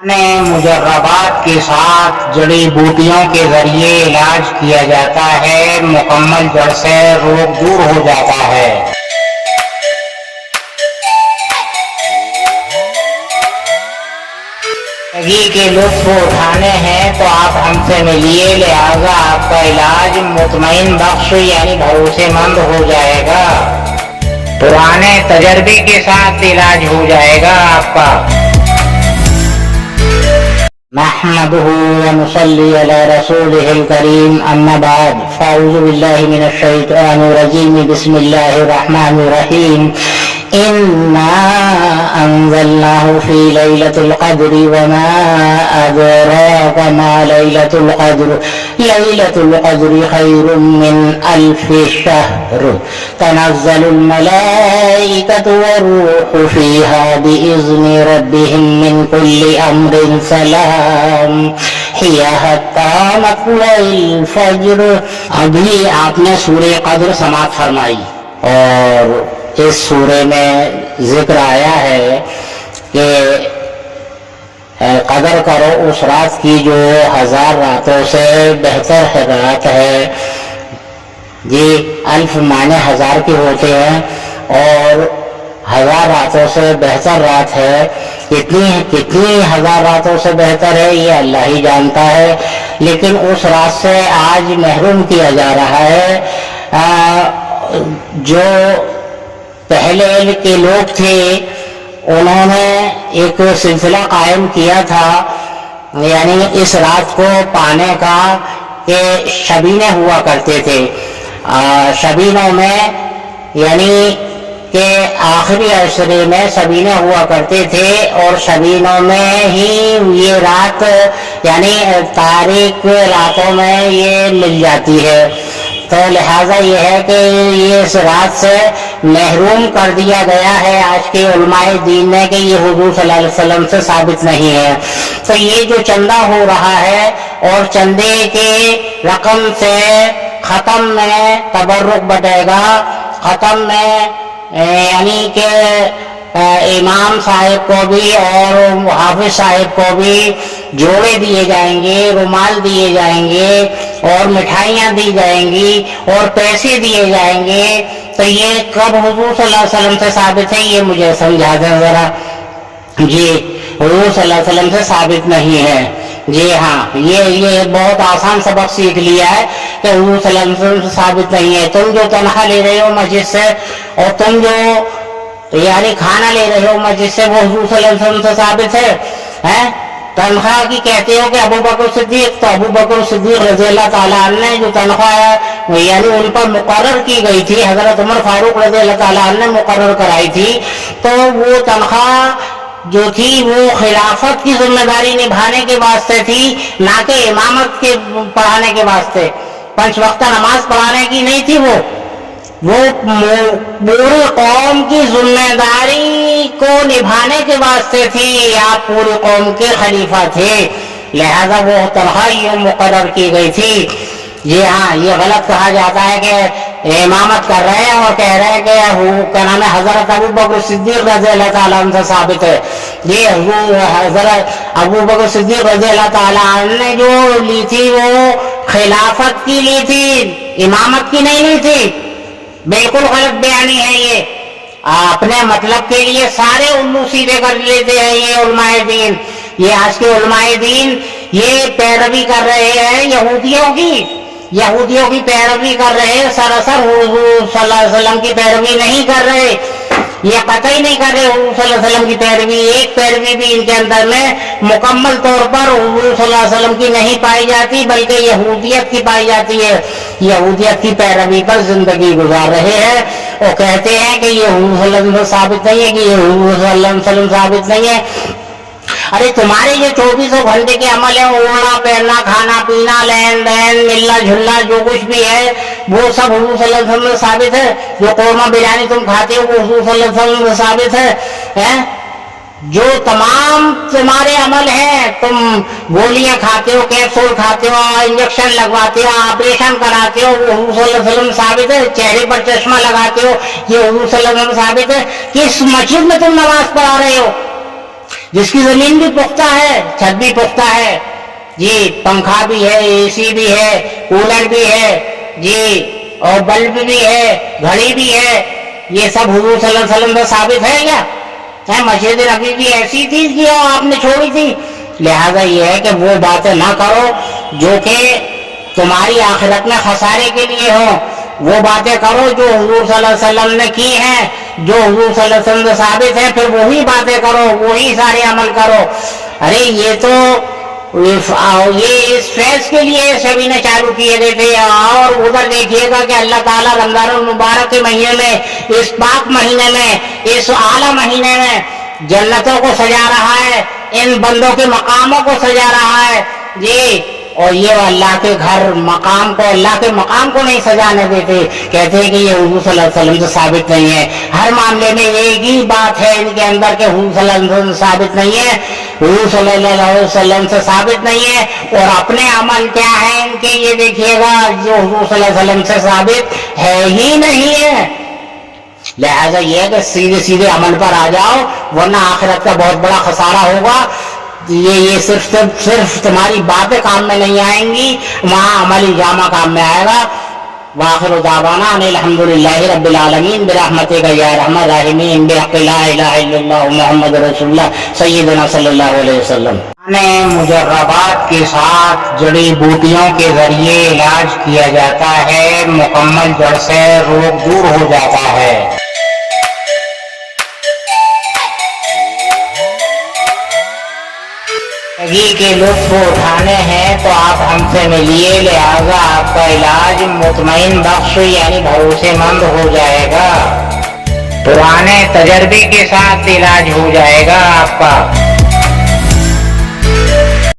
मुजर्रबात के साथ जड़ी बूटियों के जरिए इलाज किया जाता है, मुकम्मल जड़ से रोग दूर हो जाता है। जिंदगी के लुत्फ उठाने हैं तो आप हमसे मिलिए, लिहाजा आपका इलाज मुतमईन बख्श यानी भरोसेमंद हो जाएगा। पुराने तजर्बे के साथ इलाज हो जाएगा आपका। नहमदुहु व नुसल्ली अला रसूलिहिल करीम, अम्मा बाद, फ़अऊज़ु बिल्लाहि मिनश शैतानिर रजीम, बिस्मिल्लाहिर रहमानिर रहीम। इन्ना अंज़लनाहु फ़ी लैलतिल क़द्रि वमा अदराका मा लैलतुल क़द्र, लैलतुल क़द्रि खैरुम मिन अल्फ़ि शहर, तनज़्ज़लुल मलाइकतु वर्रूहु फ़ीहा बिइज़्नि रब्बिहिम मिन कुल्लि अम्रिन सलाम, हिया हत्ता मत्लइल फ़ज्र। अभी आपने सूरे क़द्र समाअत फरमाई और इस सूरे में जिक्र आया है कि कदर करो उस रात की जो 1000 रातों से बेहतर है रात है। ये अल्फ माने 1000 के होते हैं और 1000 रातों से बेहतर रात है। कितनी 1000 रातों से बेहतर है ये अल्लाह ही जानता है, लेकिन उस रात से आज महरूम किया जा रहा है। जो पहले के लोग थे उन्होंने एक सिलसिला कायम किया था, यानी इस रात को पाने का, कि शबीने हुआ करते थे। शबीनों में यानी कि आखिरी अशरे में शबीने हुआ करते थे और शबीनों में ही ये रात यानी तारीख रातों में ये मिल जाती है। तो लिहाजा ये है कि ये इस रात से महरूम कर दिया गया है आज के उलमाए दीन ने कि ये हुजूर सल्लल्लाहु अलैहि वसल्लम से साबित नहीं है। तो ये जो चंदा हो रहा है और चंदे के रकम से ख़त्म में तबर्रुक बटेगा, ख़त्म में यानी कि इमाम साहिब को भी और हाफिज साहिब को भी जोड़े दिए जाएंगे, रुमाल दिए जाएंगे और मिठाइयाँ दी जाएंगी और पैसे दिए जाएंगे। तो ये कब हुजूर सल्लल्लाहु अलैहि वसल्लम से साबित है ये मुझे समझा दें ज़रा। जी हुजूर सल्लल्लाहु अलैहि वसल्लम से साबित नहीं है। जी हाँ, ये बहुत आसान सबक सीख लिया है कि हुजूर सल्लल्लाहु अलैहि वसल्लम से साबित नहीं है। तुम जो तनख्वाह ले रहे हो मस्जिद से और तुम जो यानी खाना ले रहे हो मस्जिद से, वो हुजूर सल्लल्लाहु अलैहि वसल्लम से साबित है। तनख्वाह की कहते हो कि अबू बकर सिद्दीक, तो अबू बकर सिद्दीक रज़ियल्लाहु ताला अन्हु ने जो तनख्वाह यानी उन पर मुकर्रर की गई थी, हजरत उमर फारूक रज़ियल्लाहु ताला अन्हु ने मुकर्रर कराई थी, तो वो तनख्वाह जो थी वो खिलाफत की जिम्मेदारी निभाने के वास्ते थी, ना कि इमामत के पढ़ाने के वास्ते। 5 वक्त नमाज पढ़ाने की नहीं थी, वो पूरी कौम की जिम्मेदारी को निभाने के वास्ते थी। आप पूरी कौम के खलीफा थे, लिहाजा वो तनख्वाह यूं मुकर्रर की गई थी। जी हाँ, ये गलत कहा जाता है कि इमामत कर रहे हैं और कह रहे हैं कि क्या नाम है हजरत अबू बकर सिद्दीक रज़ियल्लाहु ताला अन्हु से साबित है। ये हजरत अबू बकर सिद्दीक रज़ियल्लाहु ताला अन्हु ने जो ली थी वो खिलाफत की ली थी, इमामत की नहीं ली थी। बिल्कुल गलत बयानी है ये। अपने मतलब के लिए सारे उल्लू सीधे कर लेते हैं ये उलमाए दीन। ये आज के उलमाए दीन ये पैरवी कर रहे हैं यहूदियों की पैरवी कर रहे हैं, सरासर हुजूर सल्लल्लाहु अलैहि वसल्लम की पैरवी नहीं कर रहे। ये कतई नहीं कर रहे हुजूर सल्लल्लाहु अलैहि वसल्लम की पैरवी। एक पैरवी भी इनके अंदर में मुकम्मल तौर पर हुजूर सल्लल्लाहु अलैहि वसल्म की नहीं पाई जाती, बल्कि यहूदियत की पाई जाती है। यहूदियत की पैरवी पर जिंदगी गुजार रहे हैं और कहते हैं कि ये हुजूर सल्लल्लाहु अलैहि वसल्लम साबित नहीं है, कि ये हुजूर सल्लल्लाहु अलैहि वसल्लम साबित नहीं है। अरे तुम्हारे ये 2400 घंटे के अमल है, ओढ़ना पहनना खाना पीना लेन देन मिलना जुलना जो कुछ भी है वो सब हुजूर सल्लल्लाहु अलैहि वसल्लम से साबित है। जो कोरमा बिरयानी तुम खाते हो वो हुजूर सल्लल्लाहु अलैहि वसल्लम से साबित है। जो तमाम तुम्हारे अमल हैं, तुम गोलियां खाते हो, कैप्सूल खाते हो, इंजेक्शन लगवाते हो, ऑपरेशन कराते हो, वो हुजूर सल्लल्लाहु अलैहि वसल्लम साबित है। चेहरे पर चश्मा लगाते हो, ये हुजूर सल्लल्लाहु अलैहि वसल्लम साबित है। किस मस्जिद में तुम नमाज पढ़ा रहे हो? جس کی زمین بھی پختہ ہے، چھت بھی پختہ ہے جی، پنکھا بھی ہے، اے سی بھی ہے، کولر بھی ہے جی، اور بلب بھی ہے، گھڑی بھی ہے، یہ سب حضور صلی اللہ علیہ وسلم سے ثابت ہے کیا؟ مسجد نبوی بھی ایسی تھی کہ آپ نے چھوڑی تھی؟ لہذا یہ ہے کہ وہ باتیں نہ کرو جو کہ تمہاری آخرت میں خسارے کے لیے ہوں، وہ باتیں کرو جو حضور صلی اللہ علیہ وسلم نے کی ہیں، جو حضور صلی اللہ علیہ وسلم سے ثابت ہیں، پھر وہی باتیں کرو، وہی سارے عمل کرو۔ ارے یہ تو یہ اس فیض کے لیے سبھی نے چالو کیے گئے تھے۔ اور ادھر دیکھیے گا کہ اللہ تعالیٰ رمضان المبارک کے مہینے میں، اس پاک مہینے میں، اس اعلیٰ مہینے میں جنتوں کو سجا رہا ہے، ان بندوں کے مقاموں کو سجا رہا ہے جی، اور یہ اللہ کے گھر مقام کو، اللہ کے مقام کو نہیں سجانے دیتے، کہتے ہیں کہ یہ حضور صلی اللہ علیہ وسلم سے ثابت نہیں ہے۔ ہر معاملے میں ایک ہی بات ہے ان کے اندر کہ حضور صلی اللہ علیہ وسلم سے ثابت نہیں ہے، حضور صلی اللہ علیہ وسلم سے ثابت نہیں ہے، اور اپنے عمل کیا ہے ان کے یہ دیکھیے گا جو حضور صلی اللہ علیہ وسلم سے ثابت ہے ہی نہیں ہے۔ لہذا یہ ہے کہ سیدھے سیدھے عمل پر آ جاؤ، ورنہ آخرت کا بہت بڑا خسارہ ہوگا۔ یہ صرف تمہاری باتیں کام میں نہیں آئیں گی، وہاں عملی جامہ کام میں آئے گا۔ وآخر دعوانا ان الحمدللہ رب العالمین برحمتک یا ارحم الراحمین بحق لا الہ الا اللہ محمد رسول اللہ سیدنا صلی اللہ علیہ وسلم۔ مجربات کے ساتھ جڑی بوٹیوں کے ذریعے علاج کیا جاتا ہے، مکمل جڑ سے روگ دور ہو جاتا ہے۔ زندگی کے لطف اٹھانے ہیں تو آپ ہم سے ملیے، لہذا آپ کا علاج مطمئن بخش یعنی بھروسے مند ہو جائے گا، پرانے تجربے کے ساتھ علاج ہو جائے گا آپ کا۔